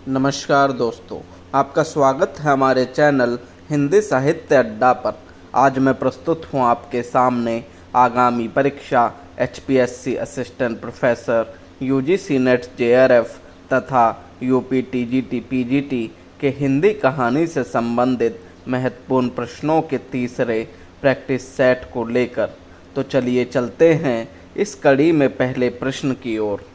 नमस्कार दोस्तों, आपका स्वागत है हमारे चैनल हिंदी साहित्य अड्डा पर। आज मैं प्रस्तुत हूँ आपके सामने आगामी परीक्षा HPSC assistant professor, UGC net JRF तथा UP TGT PGT के हिंदी कहानी से संबंधित महत्वपूर्ण प्रश्नों के तीसरे प्रैक्टिस सेट को लेकर। तो चलिए चलते हैं इस कड़ी में पहले प्रश्न की ओर।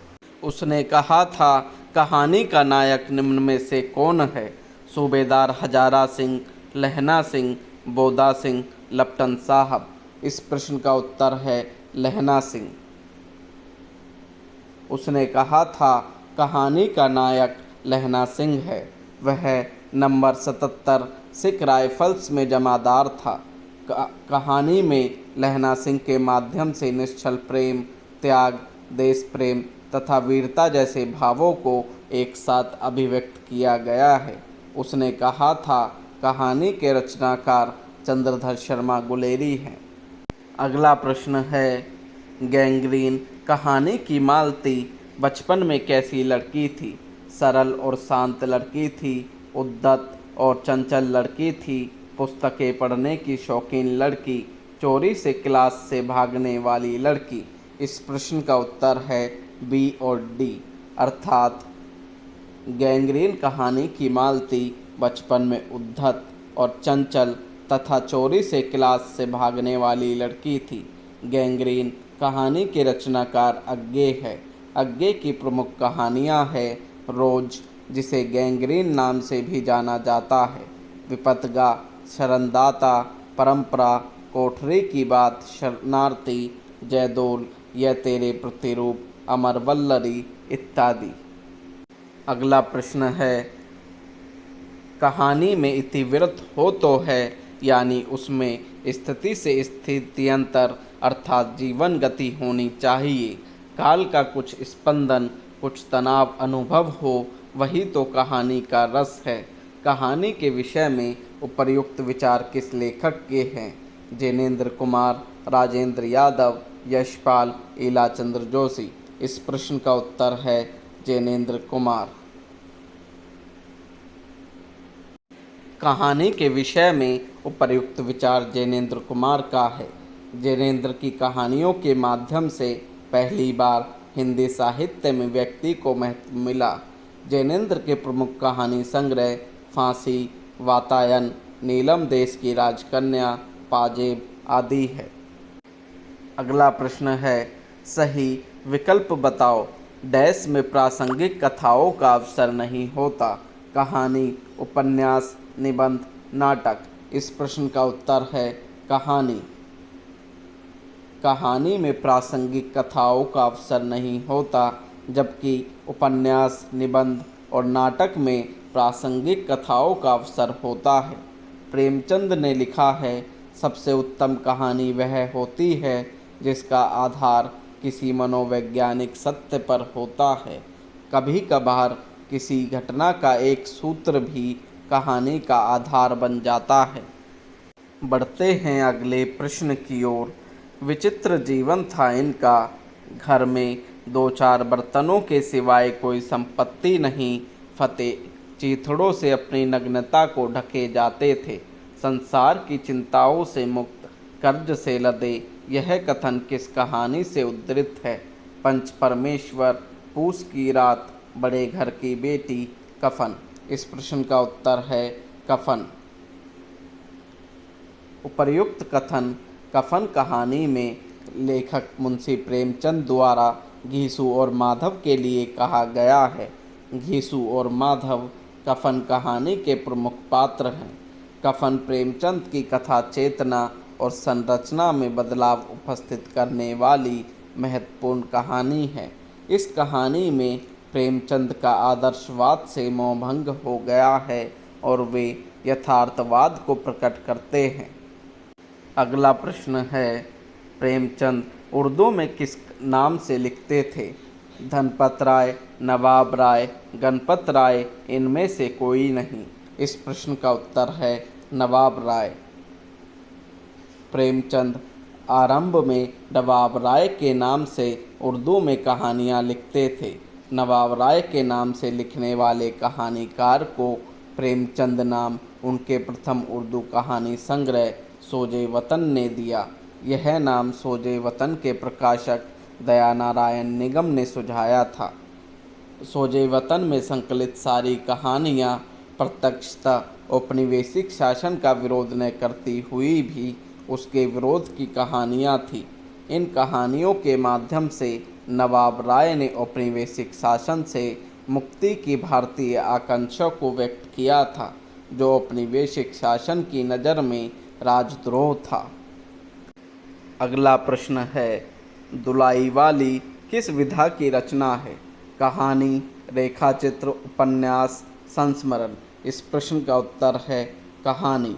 उसने कहा था, कहानी का नायक निम्न में से कौन है? सूबेदार हजारा सिंह, लहना सिंह, बोदा सिंह, लपटन साहब। इस प्रश्न का उत्तर है लहना सिंह। उसने कहा था, कहानी का नायक लहना सिंह है। वह नंबर 77 सिख राइफल्स में जमादार था। कहानी में लहना सिंह के माध्यम से निश्चल प्रेम, त्याग, देश प्रेम तथा वीरता जैसे भावों को एक साथ अभिव्यक्त किया गया है। उसने कहा था, कहानी के रचनाकार चंद्रधर शर्मा गुलेरी हैं। अगला प्रश्न है, गैंग्रीन कहानी की मालती बचपन में कैसी लड़की थी? सरल और शांत लड़की थी, उद्यत और चंचल लड़की थी, पुस्तकें पढ़ने की शौकीन लड़की, चोरी से क्लास से भागने वाली लड़की। इस प्रश्न का उत्तर है बी और डी, अर्थात गैंग्रीन कहानी की मालती बचपन में उद्धत और चंचल तथा चोरी से क्लास से भागने वाली लड़की थी। गैंग्रीन कहानी के रचनाकार अज्ञे है। अज्ञे की प्रमुख कहानियाँ हैं रोज, जिसे गैंग्रीन नाम से भी जाना जाता है, विपतगा, शरणदाता, परंपरा, कोठरी की बात, शरणार्थी, जयदोल, यह तेरे प्रतिरूप, अमर वल्लरी इत्यादि। अगला प्रश्न है, कहानी में इतिवृत्त हो तो है, यानी उसमें स्थिति से स्थित्यंतर अर्थात जीवन गति होनी चाहिए। काल का कुछ स्पंदन, कुछ तनाव अनुभव हो, वही तो कहानी का रस है। कहानी के विषय में उपर्युक्त विचार किस लेखक के हैं? जैनेन्द्र कुमार, राजेंद्र यादव, यशपाल, ईलाचंद्र जोशी। इस प्रश्न का उत्तर है जैनेन्द्र कुमार। कहानी के विषय में उपर्युक्त विचार जैनेन्द्र कुमार का है। जैनेन्द्र की कहानियों के माध्यम से पहली बार हिंदी साहित्य में व्यक्ति को महत्व मिला। जैनेन्द्र के प्रमुख कहानी संग्रह फांसी, वातायन, नीलम देश की राजकन्या, पाजेब आदि है। अगला प्रश्न है, सही विकल्प बताओ। डैश में प्रासंगिक कथाओं का अवसर नहीं होता। कहानी, उपन्यास, निबंध, नाटक। इस प्रश्न का उत्तर है कहानी। कहानी में प्रासंगिक कथाओं का अवसर नहीं होता, जबकि उपन्यास, निबंध और नाटक में प्रासंगिक कथाओं का अवसर होता है। प्रेमचंद ने लिखा है, सबसे उत्तम कहानी वह होती है जिसका आधार किसी मनोवैज्ञानिक सत्य पर होता है। कभी कभार किसी घटना का एक सूत्र भी कहानी का आधार बन जाता है। बढ़ते हैं अगले प्रश्न की ओर। विचित्र जीवन था इनका। घर में 2-4 बर्तनों के सिवाय कोई संपत्ति नहीं। फतेह चीथड़ों से अपनी नग्नता को ढके जाते थे। संसार की चिंताओं से मुक्त, कर्ज से लदे। यह कथन किस कहानी से उद्धृत है? पंच परमेश्वर, पूस की रात, बड़े घर की बेटी, कफन। इस प्रश्न का उत्तर है कफन। उपर्युक्त कथन कफन कहानी में लेखक मुंशी प्रेमचंद द्वारा घीसू और माधव के लिए कहा गया है। घीसू और माधव कफन कहानी के प्रमुख पात्र हैं। कफन प्रेमचंद की कथा चेतना और संरचना में बदलाव उपस्थित करने वाली महत्वपूर्ण कहानी है। इस कहानी में प्रेमचंद का आदर्शवाद से मोहभंग हो गया है और वे यथार्थवाद को प्रकट करते हैं। अगला प्रश्न है, प्रेमचंद उर्दू में किस नाम से लिखते थे? धनपत राय, नवाब राय, गणपत राय, इनमें से कोई नहीं। इस प्रश्न का उत्तर है नवाब राय। प्रेमचंद आरंभ में नवाब राय के नाम से उर्दू में कहानियाँ लिखते थे। नवाब राय के नाम से लिखने वाले कहानीकार को प्रेमचंद नाम उनके प्रथम उर्दू कहानी संग्रह सोजे वतन ने दिया। यह नाम सोजे वतन के प्रकाशक दयानारायण निगम ने सुझाया था। सोजे वतन में संकलित सारी कहानियाँ प्रत्यक्षतः औपनिवेशिक शासन का विरोध न करती हुई भी उसके विरोध की कहानियाँ थीं। इन कहानियों के माध्यम से नवाब राय ने औपनिवेशिक शासन से मुक्ति की भारतीय आकांक्षा को व्यक्त किया था, जो औपनिवेशिक शासन की नज़र में राजद्रोह था। अगला प्रश्न है, दुलाई वाली किस विधा की रचना है? कहानी, रेखाचित्र, उपन्यास, संस्मरण। इस प्रश्न का उत्तर है कहानी।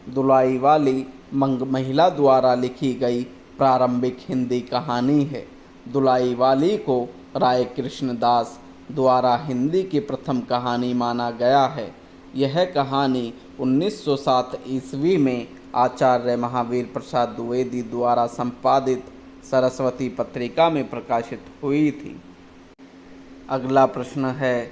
दुलाई वाली मंग महिला द्वारा लिखी गई प्रारंभिक हिंदी कहानी है। दुलाई वाली को राय कृष्णदास द्वारा हिंदी की प्रथम कहानी माना गया है। यह कहानी 1907 ईस्वी में आचार्य महावीर प्रसाद द्विवेदी द्वारा संपादित सरस्वती पत्रिका में प्रकाशित हुई थी। अगला प्रश्न है,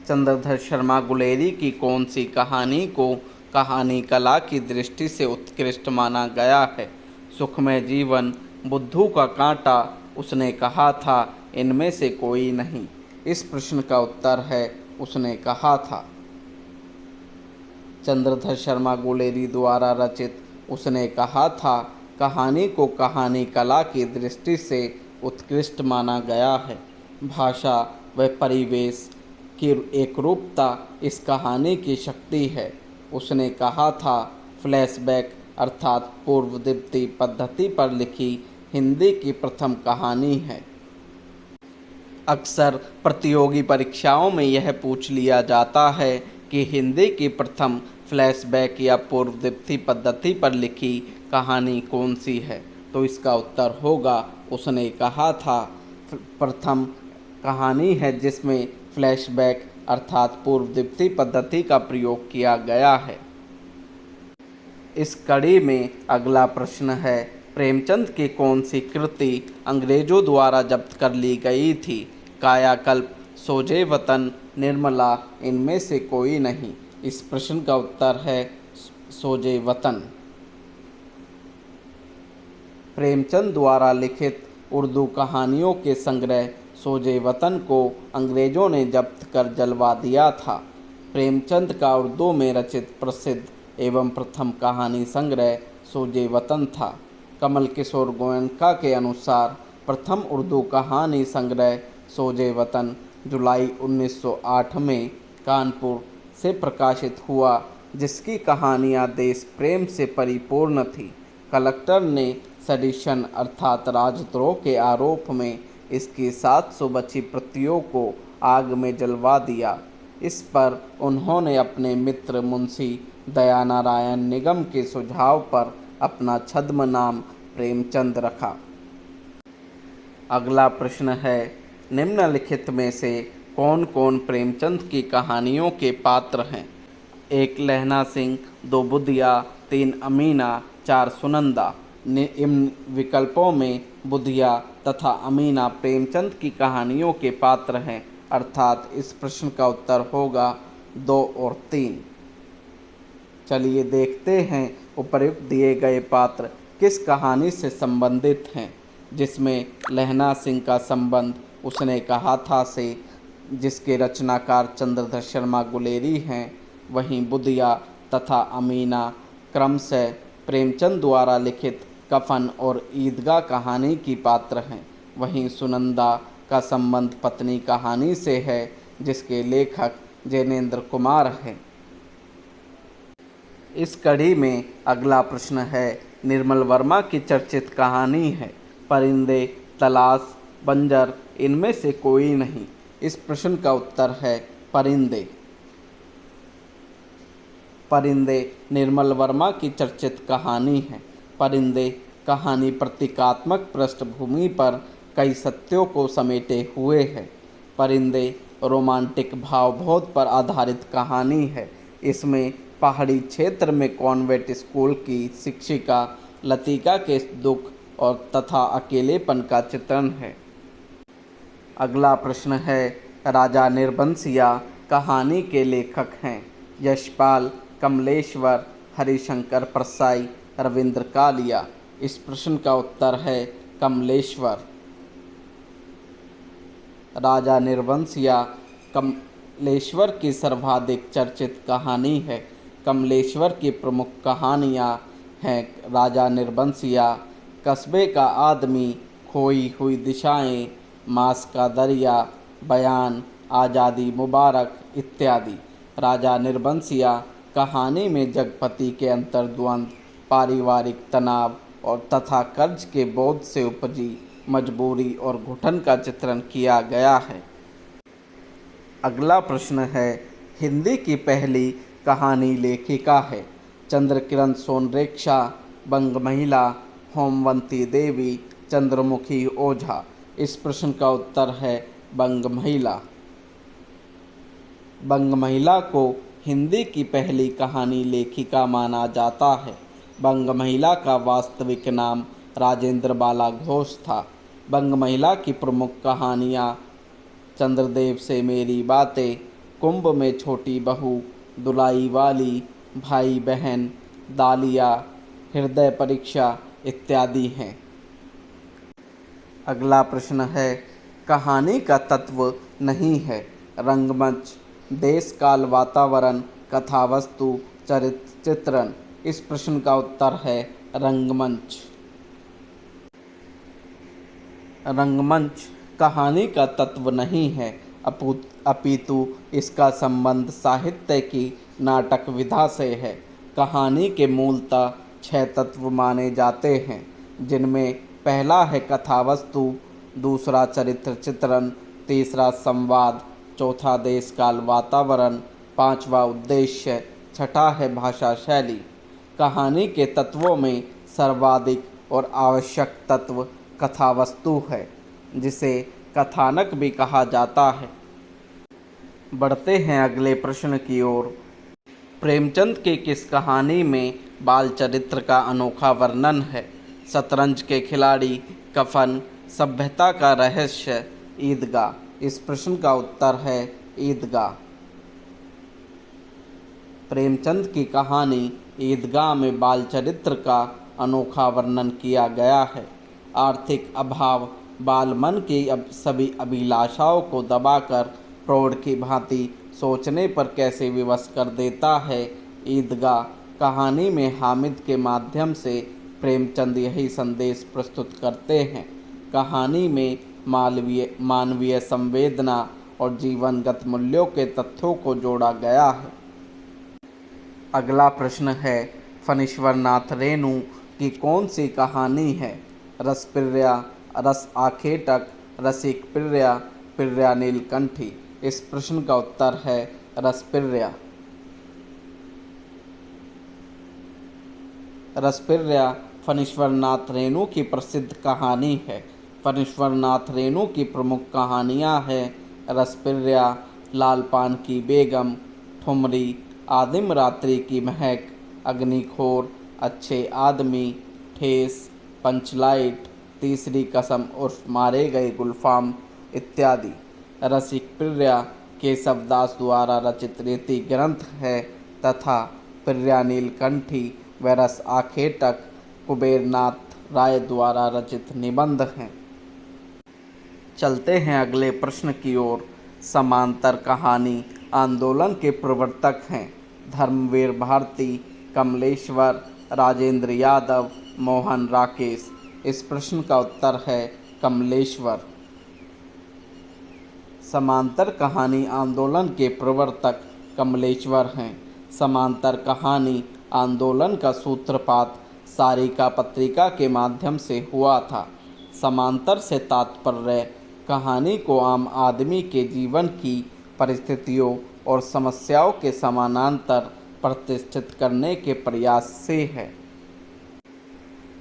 चंद्रधर शर्मा गुलेरी की कौन सी कहानी को कहानी कला की दृष्टि से उत्कृष्ट माना गया है? सुखमय जीवन, बुद्धू का कांटा, उसने कहा था, इनमें से कोई नहीं। इस प्रश्न का उत्तर है उसने कहा था। चंद्रधर शर्मा गुलेरी द्वारा रचित उसने कहा था कहानी को कहानी कला की दृष्टि से उत्कृष्ट माना गया है। भाषा व परिवेश की एकरूपता इस कहानी की शक्ति है। उसने कहा था फ्लैशबैक अर्थात पूर्वदीप्ति पद्धति पर लिखी हिंदी की प्रथम कहानी है। अक्सर प्रतियोगी परीक्षाओं में यह पूछ लिया जाता है कि हिंदी की प्रथम फ्लैशबैक या पूर्वदीप्ति पद्धति पर लिखी कहानी कौन सी है, तो इसका उत्तर होगा उसने कहा था। प्रथम कहानी है जिसमें फ्लैशबैक अर्थात पूर्वदीप्ति पद्धति का प्रयोग किया गया है। इस कड़ी में अगला प्रश्न है, प्रेमचंद की कौन सी कृति अंग्रेजों द्वारा जब्त कर ली गई थी? कायाकल्प, सोजे वतन, निर्मला, इनमें से कोई नहीं। इस प्रश्न का उत्तर है सोजे वतन। प्रेमचंद द्वारा लिखित उर्दू कहानियों के संग्रह सोजे वतन को अंग्रेजों ने जब्त कर जलवा दिया था। प्रेमचंद का उर्दू में रचित प्रसिद्ध एवं प्रथम कहानी संग्रह सोजे वतन था। कमल किशोर गोयनका के अनुसार प्रथम उर्दू कहानी संग्रह सोजे वतन जुलाई 1908 में कानपुर से प्रकाशित हुआ, जिसकी कहानियाँ देश प्रेम से परिपूर्ण थी। कलेक्टर ने सेडिशन अर्थात राजद्रोह के आरोप में इसकी 700 बची प्रतियों को आग में जलवा दिया। इस पर उन्होंने अपने मित्र मुंशी दयानारायण निगम के सुझाव पर अपना छद्म नाम प्रेमचंद रखा। अगला प्रश्न है, निम्नलिखित में से कौन कौन प्रेमचंद की कहानियों के पात्र हैं? 1 लहना सिंह, 2 बुधिया, 3 अमीना, 4 सुनंदा। इन विकल्पों में बुधिया तथा अमीना प्रेमचंद की कहानियों के पात्र हैं, अर्थात इस प्रश्न का उत्तर होगा 2 और 3। चलिए देखते हैं उपर्युक्त दिए गए पात्र किस कहानी से संबंधित हैं। जिसमें लहना सिंह का संबंध उसने कहा था से, जिसके रचनाकार चंद्रधर शर्मा गुलेरी हैं, वहीं बुधिया तथा अमीना क्रमशः प्रेमचंद द्वारा लिखित कफन और ईदगाह कहानी की पात्र हैं। वहीं सुनंदा का संबंध पत्नी कहानी से है, जिसके लेखक जैनेन्द्र कुमार हैं। इस कड़ी में अगला प्रश्न है, निर्मल वर्मा की चर्चित कहानी है परिंदे, तलाश, बंजर, इनमें से कोई नहीं। इस प्रश्न का उत्तर है परिंदे। परिंदे निर्मल वर्मा की चर्चित कहानी है। परिंदे कहानी प्रतीकात्मक पृष्ठभूमि पर कई सत्यों को समेटे हुए है। परिंदे रोमांटिक भावबोध पर आधारित कहानी है। इसमें पहाड़ी क्षेत्र में कॉन्वेंट स्कूल की शिक्षिका लतिका के दुख और तथा अकेलेपन का चित्रण है। अगला प्रश्न है, राजा निर्बंसिया कहानी के लेखक हैं? यशपाल, कमलेश्वर, हरिशंकर परसाई, रविंद्र कालिया। इस प्रश्न का उत्तर है कमलेश्वर। राजा निर्बंसिया कमलेश्वर की सर्वाधिक चर्चित कहानी है। कमलेश्वर की प्रमुख कहानियाँ हैं राजा निर्बंसिया, कस्बे का आदमी, खोई हुई दिशाएं, मांस का दरिया, बयान, आज़ादी मुबारक इत्यादि। राजा निर्बंसिया कहानी में जगपति के अंतर्द्वंद, पारिवारिक तनाव और तथा कर्ज के बोझ से उपजी मजबूरी और घुटन का चित्रण किया गया है। अगला प्रश्न है, हिंदी की पहली कहानी लेखिका है? चंद्रकिरण सोनरेखा, बंगमहिला, होमवंती देवी, चंद्रमुखी ओझा। इस प्रश्न का उत्तर है बंगमहिला। बंगमहिला को हिंदी की पहली कहानी लेखिका माना जाता है। बंगमहिला का वास्तविक नाम राजेंद्र बाला घोष था। बंगमहिला की प्रमुख कहानियाँ चंद्रदेव से मेरी बातें, कुंभ में छोटी बहू, दुलाई वाली, भाई बहन, दालिया, हृदय परीक्षा इत्यादि हैं। अगला प्रश्न है, कहानी का तत्व नहीं है? रंगमंच, देश काल वातावरण, कथावस्तु, चरित्र चित्रण। इस प्रश्न का उत्तर है रंगमंच। रंगमंच कहानी का तत्व नहीं है, अपितु इसका संबंध साहित्य की नाटक विधा से है। कहानी के मूलतः 6 तत्व माने जाते हैं, जिनमें पहला है कथावस्तु, दूसरा चरित्र चित्रण, तीसरा संवाद, चौथा देश काल वातावरण, पांचवा उद्देश्य, छठा है भाषा शैली। कहानी के तत्वों में सर्वाधिक और आवश्यक तत्व कथावस्तु है, जिसे कथानक भी कहा जाता है। बढ़ते हैं अगले प्रश्न की ओर। प्रेमचंद की किस कहानी में बाल चरित्र का अनोखा वर्णन है? शतरंज के खिलाड़ी, कफन, सभ्यता का रहस्य, ईदगाह। इस प्रश्न का उत्तर है ईदगाह। प्रेमचंद की कहानी ईदगाह में बाल चरित्र का अनोखा वर्णन किया गया है। आर्थिक अभाव बाल मन की सभी अभिलाषाओं को दबाकर प्रौढ़ की भांति सोचने पर कैसे विवश कर देता है। ईदगाह कहानी में हामिद के माध्यम से प्रेमचंद यही संदेश प्रस्तुत करते हैं। कहानी में मानवीय संवेदना और जीवनगत मूल्यों के तथ्यों को जोड़ा गया है। अगला प्रश्न है, फणीश्वरनाथ रेणु की कौन सी कहानी है? रसप्रिया, रस आखेटक, रसिक प्रिया, प्रिया नीलकंठी। इस प्रश्न का उत्तर है रसप्रिया। रसप्रिया फणीश्वरनाथ रेणु की प्रसिद्ध कहानी है। फणीश्वरनाथ रेणु की प्रमुख कहानियाँ हैं रसप्रिया, लाल पान की बेगम, ठुमरी, आदिम रात्रि की महक, अग्निखोर, अच्छे आदमी, ठेस, पंचलाइट, तीसरी कसम उर्फ मारे गए गुलफाम इत्यादि। रसिक प्रिया केशवदास द्वारा रचित रीति ग्रंथ है तथा प्रिया नीलकंठी व रस आखेटक कुबेरनाथ राय द्वारा रचित निबंध हैं। चलते हैं अगले प्रश्न की ओर। समांतर कहानी आंदोलन के प्रवर्तक हैं धर्मवीर भारती, कमलेश्वर, राजेंद्र यादव, मोहन राकेश। इस प्रश्न का उत्तर है कमलेश्वर। समांतर कहानी आंदोलन के प्रवर्तक कमलेश्वर हैं। समांतर कहानी आंदोलन का सूत्रपात सारिका पत्रिका के माध्यम से हुआ था। समांतर से तात्पर्य कहानी को आम आदमी के जीवन की परिस्थितियों और समस्याओं के समानांतर प्रतिष्ठित करने के प्रयास से है।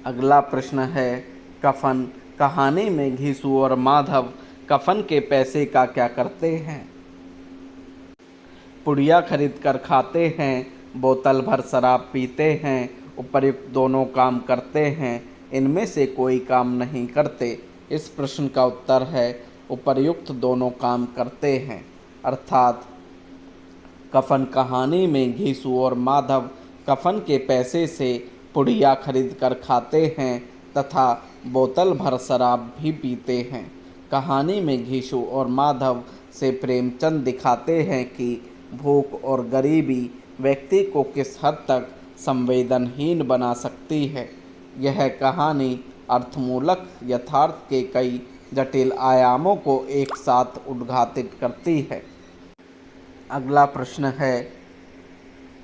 अगला प्रश्न है, कफन कहानी में घीसू और माधव कफन के पैसे का क्या करते हैं? पुड़िया खरीद कर खाते हैं, बोतल भर शराब पीते हैं, उपर्युक्त दोनों काम करते हैं। इनमें से कोई काम नहीं करते। इस प्रश्न का उत्तर है उपर्युक्त दोनों काम करते हैं। अर्थात कफन कहानी में घीसू और माधव कफन के पैसे से पुड़िया खरीद कर खाते हैं तथा बोतल भर शराब भी पीते हैं। कहानी में घीसू और माधव से प्रेमचंद दिखाते हैं कि भूख और गरीबी व्यक्ति को किस हद तक संवेदनहीन बना सकती है। यह कहानी अर्थमूलक यथार्थ के कई जटिल आयामों को एक साथ उद्घाटित करती है। अगला प्रश्न है,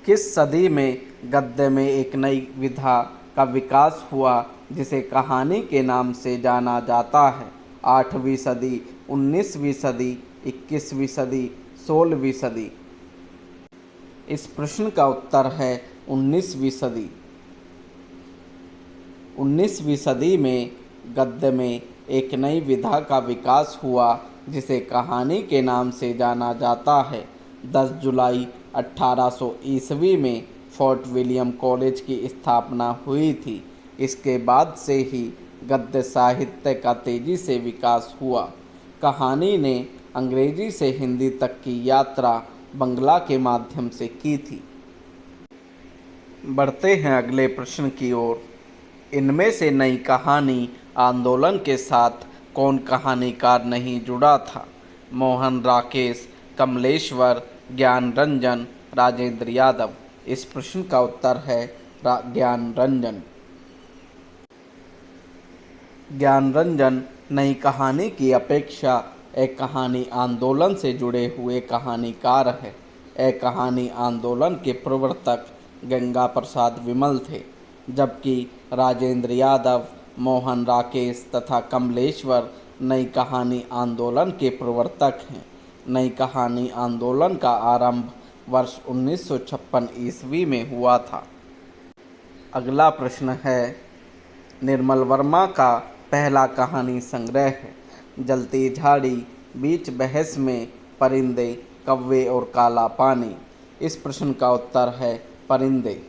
किस सदी में गद्य में एक नई विधा का विकास हुआ जिसे कहानी के नाम से जाना जाता है? 8वीं सदी, 19वीं सदी, 21वीं सदी, 16वीं सदी। इस प्रश्न का उत्तर है 19वीं सदी। 19वीं सदी में गद्य में एक नई विधा का विकास हुआ जिसे कहानी के नाम से जाना जाता है। 10 जुलाई 1800 ईस्वी में फोर्ट विलियम कॉलेज की स्थापना हुई थी। इसके बाद से ही गद्य साहित्य का तेजी से विकास हुआ। कहानी ने अंग्रेजी से हिंदी तक की यात्रा बंगला के माध्यम से की थी। बढ़ते हैं अगले प्रश्न की ओर। इनमें से नई कहानी आंदोलन के साथ कौन कहानीकार नहीं जुड़ा था? मोहन राकेश, कमलेश्वर, ज्ञान रंजन, राजेंद्र यादव। इस प्रश्न का उत्तर है ज्ञान रंजन। ज्ञान रंजन नई कहानी की अपेक्षा एक कहानी आंदोलन से जुड़े हुए कहानीकार है। एक कहानी आंदोलन के प्रवर्तक गंगा प्रसाद विमल थे, जबकि राजेंद्र यादव, मोहन राकेश तथा कमलेश्वर नई कहानी आंदोलन के प्रवर्तक हैं। नई कहानी आंदोलन का आरंभ वर्ष 1956 ईस्वी में हुआ था। अगला प्रश्न है, निर्मल वर्मा का पहला कहानी संग्रह है। जलती झाड़ी, बीच बहस में, परिंदे, कौवे और काला पानी। इस प्रश्न का उत्तर है परिंदे।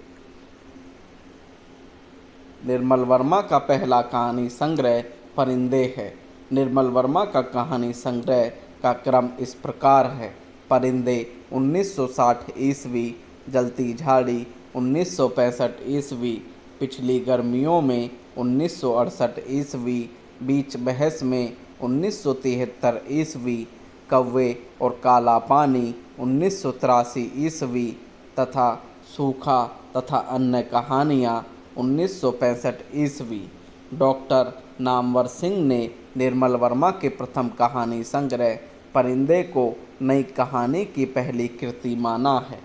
निर्मल वर्मा का पहला कहानी संग्रह परिंदे है। निर्मल वर्मा का कहानी संग्रह का क्रम इस प्रकार है: परिंदे 1960 ईस्वी, जलती झाड़ी 1965 ईस्वी, पिछली गर्मियों में 1968 ईस्वी, बीच बहस में 1973 ईस्वी, कौवे और काला पानी 1983 ईस्वी तथा सूखा तथा अन्य कहानियाँ 1965 ईस्वी। डॉक्टर नामवर सिंह ने निर्मल वर्मा के प्रथम कहानी संग्रह परिंदे को नई कहानी की पहली कृति माना है।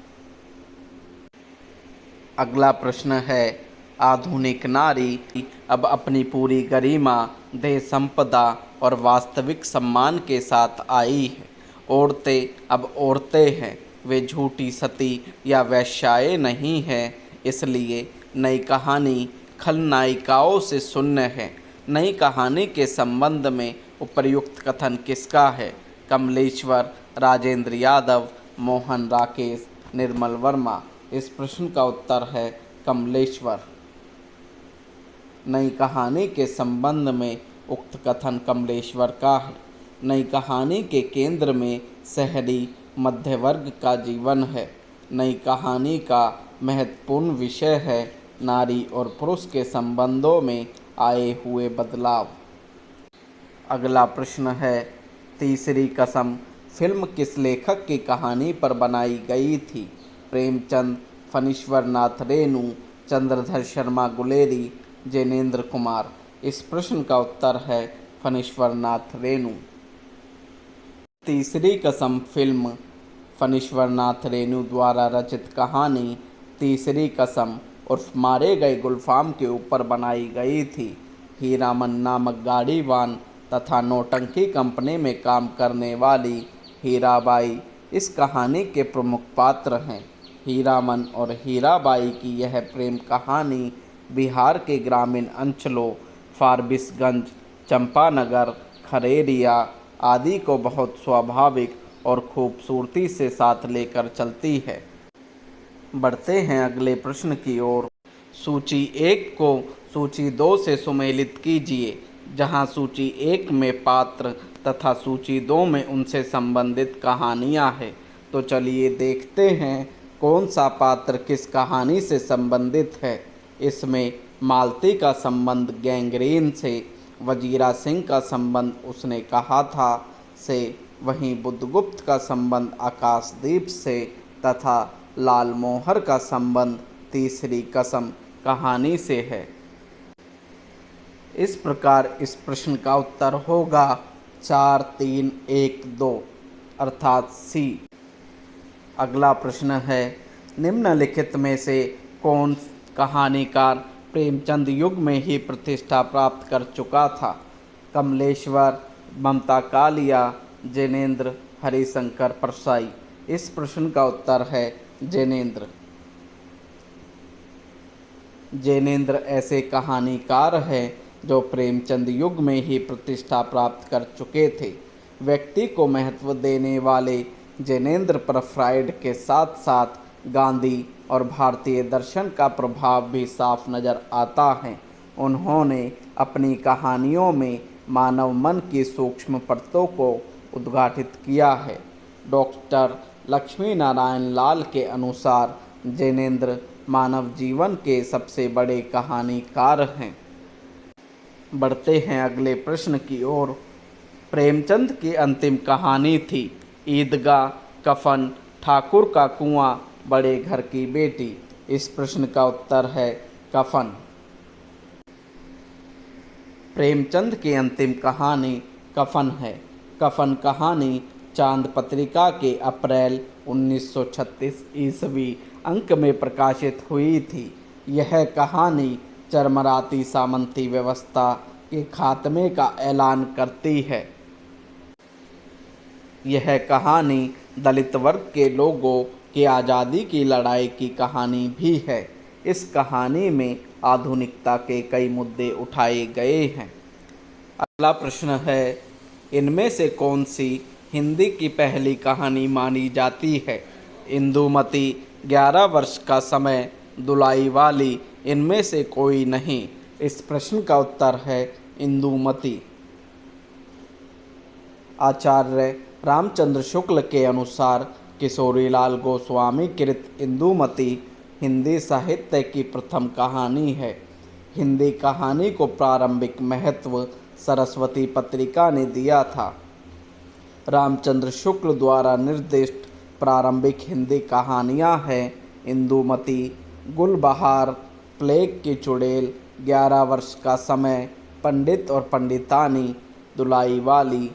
अगला प्रश्न है, आधुनिक नारी अब अपनी पूरी गरिमा, देह संपदा और वास्तविक सम्मान के साथ आई है। औरतें अब औरतें हैं, वे झूठी सती या वेश्याएं नहीं हैं। इसलिए नई कहानी खलनायिकाओं से शून्य है। नई कहानी के संबंध में उपर्युक्त कथन किसका है? कमलेश्वर, राजेंद्र यादव, मोहन राकेश, निर्मल वर्मा। इस प्रश्न का उत्तर है कमलेश्वर। नई कहानी के संबंध में उक्त कथन कमलेश्वर का है। नई कहानी के केंद्र में शहरी मध्य वर्ग का जीवन है। नई कहानी का महत्वपूर्ण विषय है नारी और पुरुष के संबंधों में आए हुए बदलाव। अगला प्रश्न है, तीसरी कसम फिल्म किस लेखक की कहानी पर बनाई गई थी? प्रेमचंद, फणीश्वर नाथ रेणु, चंद्रधर शर्मा गुलेरी, जैनेन्द्र कुमार। इस प्रश्न का उत्तर है फणीश्वर नाथ रेणु। तीसरी कसम फिल्म फणीश्वर नाथ रेणु द्वारा रचित कहानी तीसरी कसम उर्फ मारे गए गुलफाम के ऊपर बनाई गई थी। हीरामन नामक गाड़ीवान तथा नौटंकी कंपनी में काम करने वाली हीराबाई इस कहानी के प्रमुख पात्र हैं। हीरामन और हीराबाई की यह प्रेम कहानी बिहार के ग्रामीण अंचलों फारबिसगंज, चंपानगर, खरेरिया आदि को बहुत स्वाभाविक और खूबसूरती से साथ लेकर चलती है। बढ़ते हैं अगले प्रश्न की ओर। सूची 1 को सूची 2 से सुमेलित कीजिए, जहां सूची 1 में पात्र तथा सूची 2 में उनसे संबंधित कहानियां हैं। तो चलिए देखते हैं कौन सा पात्र किस कहानी से संबंधित है। इसमें मालती का संबंध गैंग्रीन से, वजीरा सिंह का संबंध उसने कहा था से, वहीं बुद्धगुप्त का संबंध आकाशदीप से तथा लालमोहर का संबंध तीसरी कसम कहानी से है। इस प्रकार इस प्रश्न का उत्तर होगा 4, 3, 1, 2 अर्थात सी। अगला प्रश्न है, निम्नलिखित में से कौन कहानीकार प्रेमचंद युग में ही प्रतिष्ठा प्राप्त कर चुका था? कमलेश्वर, ममता कालिया, जैनेन्द्र, हरिशंकर परसाई। इस प्रश्न का उत्तर है जैनेन्द्र। जैनेन्द्र ऐसे कहानीकार हैं जो प्रेमचंद युग में ही प्रतिष्ठा प्राप्त कर चुके थे। व्यक्ति को महत्व देने वाले जैनेन्द्र पर फ्रायड के साथ साथ गांधी और भारतीय दर्शन का प्रभाव भी साफ नज़र आता है। उन्होंने अपनी कहानियों में मानव मन की सूक्ष्म परतों को उद्घाटित किया है। डॉक्टर लक्ष्मी नारायण लाल के अनुसार जैनेन्द्र मानव जीवन के सबसे बड़े कहानीकार हैं। बढ़ते हैं अगले प्रश्न की ओर। प्रेमचंद की अंतिम कहानी थी ईदगाह, कफन, ठाकुर का कुआं, बड़े घर की बेटी। इस प्रश्न का उत्तर है कफन। प्रेमचंद की अंतिम कहानी कफन है। कफन कहानी चांद पत्रिका के अप्रैल 1936 ईस्वी अंक में प्रकाशित हुई थी। यह कहानी चरमराती सामंती व्यवस्था के खात्मे का ऐलान करती है। यह कहानी दलित वर्ग के लोगों की आज़ादी की लड़ाई की कहानी भी है। इस कहानी में आधुनिकता के कई मुद्दे उठाए गए हैं। अगला प्रश्न है, इनमें से कौन सी हिंदी की पहली कहानी मानी जाती है? इंदुमती, 11 वर्ष का समय, दुलाई वाली। इनमें से कोई नहीं। इस प्रश्न का उत्तर है इंदुमती। आचार्य रामचंद्र शुक्ल के अनुसार किशोरीलाल गोस्वामी कृत इंदुमती हिंदी साहित्य की प्रथम कहानी है। हिंदी कहानी को प्रारंभिक महत्व सरस्वती पत्रिका ने दिया था। रामचंद्र शुक्ल द्वारा निर्दिष्ट प्रारंभिक हिंदी कहानियाँ हैं इंदुमती, गुलबहार, प्लेग की चुड़ैल, 11 वर्ष का समय, पंडित और पंडितानी, दुलाई वाली।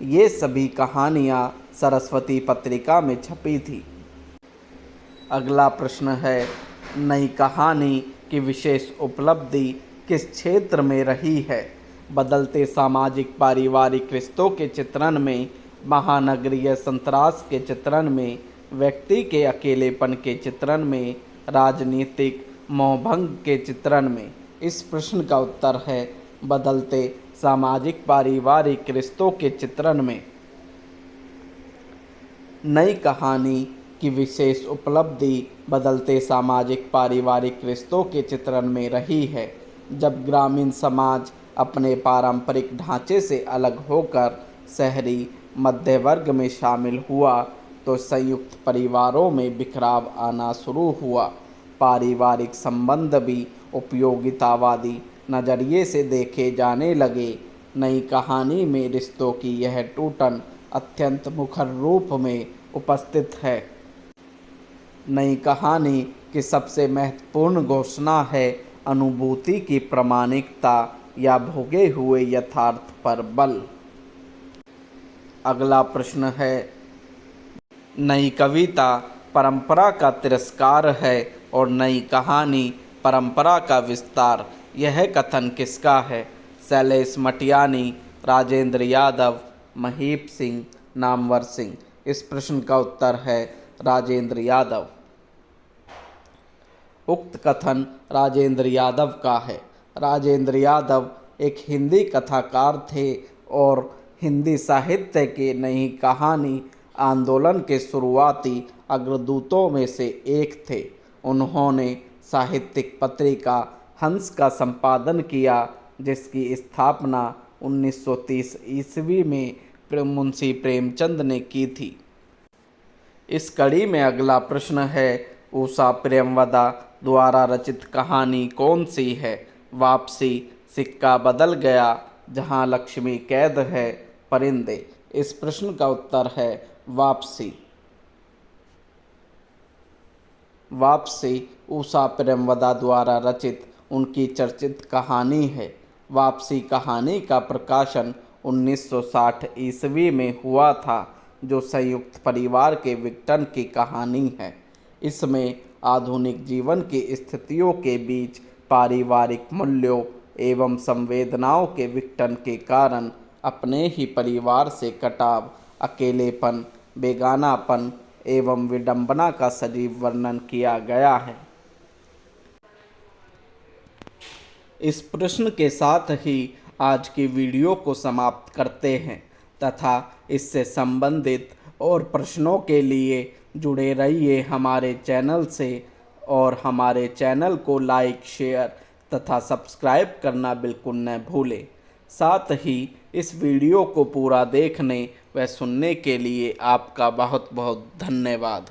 ये सभी कहानियाँ सरस्वती पत्रिका में छपी थी। अगला प्रश्न है, नई कहानी की विशेष उपलब्धि किस क्षेत्र में रही है? बदलते सामाजिक पारिवारिक रिश्तों के चित्रण में, महानगरीय संतरास के चित्रण में, व्यक्ति के अकेलेपन के चित्रण में, राजनीतिक मोहभंग के चित्रण में। इस प्रश्न का उत्तर है बदलते सामाजिक पारिवारिक रिश्तों के चित्रण में। नई कहानी की विशेष उपलब्धि बदलते सामाजिक पारिवारिक रिश्तों के चित्रण में रही है। जब ग्रामीण समाज अपने पारंपरिक ढांचे से अलग होकर शहरी मध्य वर्ग में शामिल हुआ तो संयुक्त परिवारों में बिखराव आना शुरू हुआ। पारिवारिक संबंध भी उपयोगितावादी नज़रिए से देखे जाने लगे। नई कहानी में रिश्तों की यह टूटन अत्यंत मुखर रूप में उपस्थित है। नई कहानी की सबसे महत्वपूर्ण घोषणा है अनुभूति की प्रामाणिकता या भोगे हुए यथार्थ पर बल। अगला प्रश्न है, नई कविता परंपरा का तिरस्कार है और नई कहानी परंपरा का विस्तार। यह कथन किसका है? शैलेश मटियानी, राजेंद्र यादव, महीप सिंह, नामवर सिंह। इस प्रश्न का उत्तर है राजेंद्र यादव। उक्त कथन राजेंद्र यादव का है। राजेंद्र यादव एक हिंदी कथाकार थे और हिंदी साहित्य के नई कहानी आंदोलन के शुरुआती अग्रदूतों में से एक थे। उन्होंने साहित्यिक पत्रिका हंस का संपादन किया, जिसकी स्थापना 1930 ईस्वी में मुंशी प्रेमचंद ने की थी। इस कड़ी में अगला प्रश्न है, उषा प्रेमवदा द्वारा रचित कहानी कौन सी है? वापसी, सिक्का बदल गया, जहां लक्ष्मी कैद है, परिंदे। इस प्रश्न का उत्तर है वापसी। वापसी उषा प्रेमवदा द्वारा रचित उनकी चर्चित कहानी है। वापसी कहानी का प्रकाशन 1960 ईस्वी में हुआ था, जो संयुक्त परिवार के विघटन की कहानी है। इसमें आधुनिक जीवन की स्थितियों के बीच पारिवारिक मूल्यों एवं संवेदनाओं के विघटन के कारण अपने ही परिवार से कटाव, अकेलेपन, बेगानापन एवं विडंबना का सजीव वर्णन किया गया है। इस प्रश्न के साथ ही आज की वीडियो को समाप्त करते हैं तथा इससे संबंधित और प्रश्नों के लिए जुड़े रहिए हमारे चैनल से और हमारे चैनल को लाइक, शेयर तथा सब्सक्राइब करना बिल्कुल न भूलें। साथ ही इस वीडियो को पूरा देखने व सुनने के लिए आपका बहुत बहुत धन्यवाद।